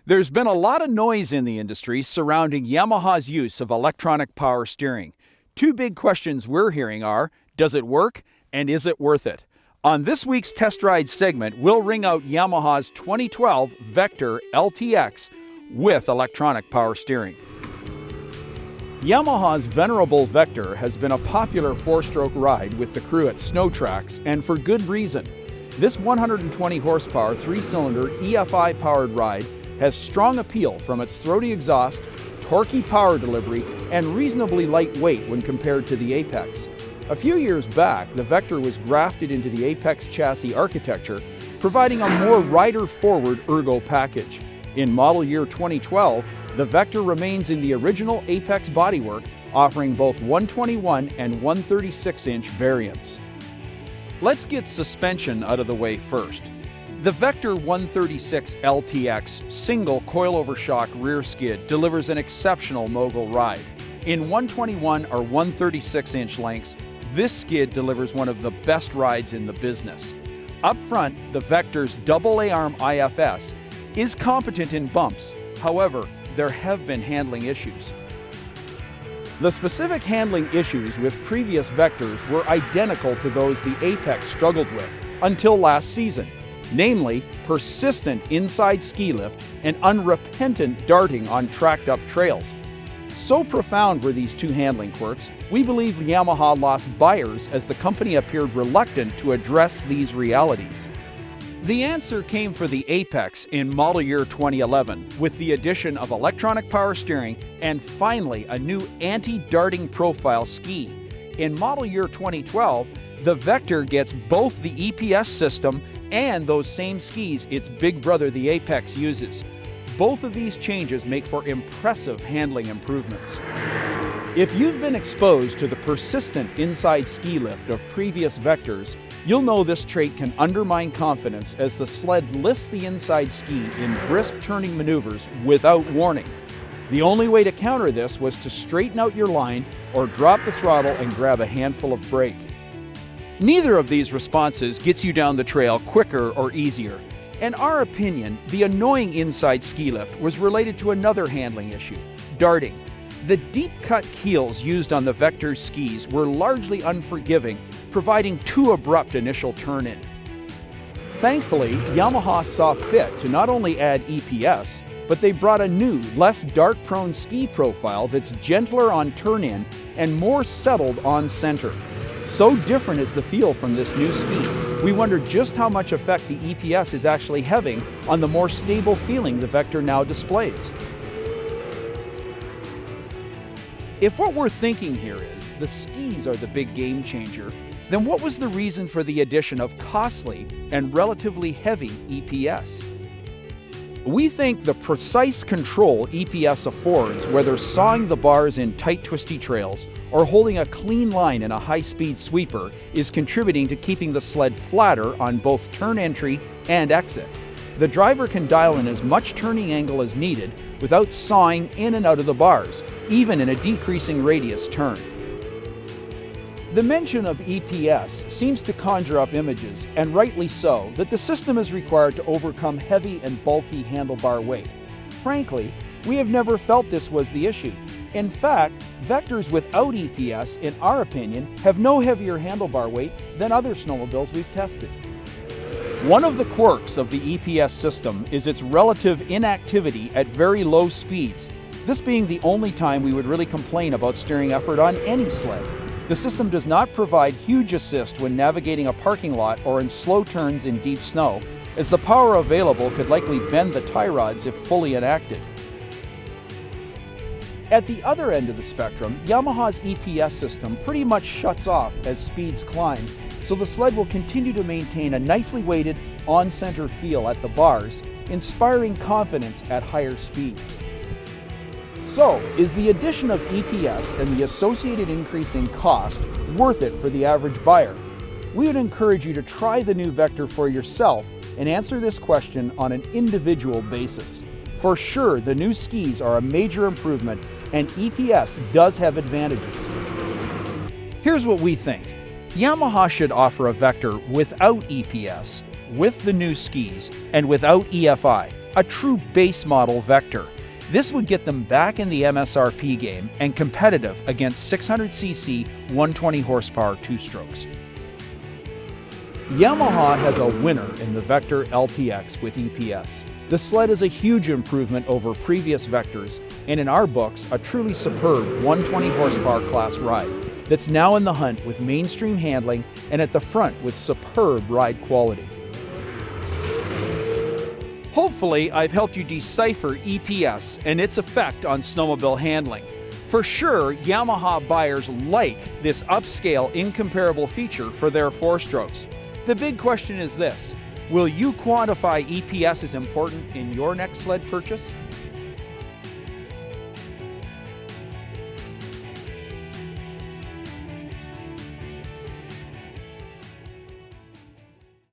There's been a lot of noise in the industry surrounding Yamaha's use of electronic power steering. Two big questions we're hearing are, does it work and is it worth it? On this week's Test Ride segment, we'll ring out Yamaha's 2012 Vector LTX with electronic power steering. Yamaha's venerable Vector has been a popular four-stroke ride with the crew at snow tracks, and for good reason. This 120 horsepower, three-cylinder EFI-powered ride has strong appeal from its throaty exhaust, torquey power delivery, and reasonably light weight when compared to the Apex. A few years back, the Vector was grafted into the Apex chassis architecture, providing a more rider-forward ergo package. In model year 2012, the Vector remains in the original Apex bodywork, offering both 121 and 136-inch variants. Let's get suspension out of the way first. The Vector 136 LTX single coilover shock rear skid delivers an exceptional mogul ride. In 121 or 136-inch lengths, this skid delivers one of the best rides in the business. Up front, the Vector's double A-arm IFS is competent in bumps. However, there have been handling issues. The specific handling issues with previous Vectors were identical to those the Apex struggled with until last season. Namely, persistent inside ski lift and unrepentant darting on tracked-up trails. So profound were these two handling quirks, we believe Yamaha lost buyers as the company appeared reluctant to address these realities. The answer came for the Apex in model year 2011 with the addition of electronic power steering and finally a new anti-darting profile ski. In model year 2012, the Vector gets both the EPS system and those same skis its big brother the Apex uses. Both of these changes make for impressive handling improvements. If you've been exposed to the persistent inside ski lift of previous Vectors, you'll know this trait can undermine confidence as the sled lifts the inside ski in brisk turning maneuvers without warning. The only way to counter this was to straighten out your line or drop the throttle and grab a handful of brake. Neither of these responses gets you down the trail quicker or easier. In our opinion, the annoying inside ski lift was related to another handling issue, darting. The deep-cut keels used on the Vector skis were largely unforgiving, providing too abrupt initial turn-in. Thankfully, Yamaha saw fit to not only add EPS, but they brought a new, less dart-prone ski profile that's gentler on turn-in and more settled on center. So different is the feel from this new ski, we wonder just how much effect the EPS is actually having on the more stable feeling the Vector now displays. If what we're thinking here is the skis are the big game changer, then what was the reason for the addition of costly and relatively heavy EPS? We think the precise control EPS affords, whether sawing the bars in tight twisty trails or holding a clean line in a high-speed sweeper, is contributing to keeping the sled flatter on both turn entry and exit. The driver can dial in as much turning angle as needed without sawing in and out of the bars, even in a decreasing radius turn. The mention of EPS seems to conjure up images, and rightly so, that the system is required to overcome heavy and bulky handlebar weight. Frankly, we have never felt this was the issue. In fact, Vectors without EPS, in our opinion, have no heavier handlebar weight than other snowmobiles we've tested. One of the quirks of the EPS system is its relative inactivity at very low speeds, this being the only time we would really complain about steering effort on any sled. The system does not provide huge assist when navigating a parking lot or in slow turns in deep snow, as the power available could likely bend the tie rods if fully enacted. At the other end of the spectrum, Yamaha's EPS system pretty much shuts off as speeds climb, so the sled will continue to maintain a nicely weighted, on-center feel at the bars, inspiring confidence at higher speeds. So, is the addition of EPS and the associated increase in cost worth it for the average buyer? We would encourage you to try the new Vector for yourself and answer this question on an individual basis. For sure, the new skis are a major improvement, and EPS does have advantages. Here's what we think. Yamaha should offer a Vector without EPS, with the new skis, and without EFI. a true base model Vector. This would get them back in the MSRP game and competitive against 600cc 120 horsepower two-strokes. Yamaha has a winner in the Vector LTX with EPS. The sled is a huge improvement over previous Vectors, and in our books, a truly superb 120 horsepower class ride that's now in the hunt with mainstream handling and at the front with superb ride quality. Hopefully, I've helped you decipher EPS and its effect on snowmobile handling. For sure, Yamaha buyers like this upscale, incomparable feature for their four-strokes. The big question is this: will you quantify EPS as important in your next sled purchase?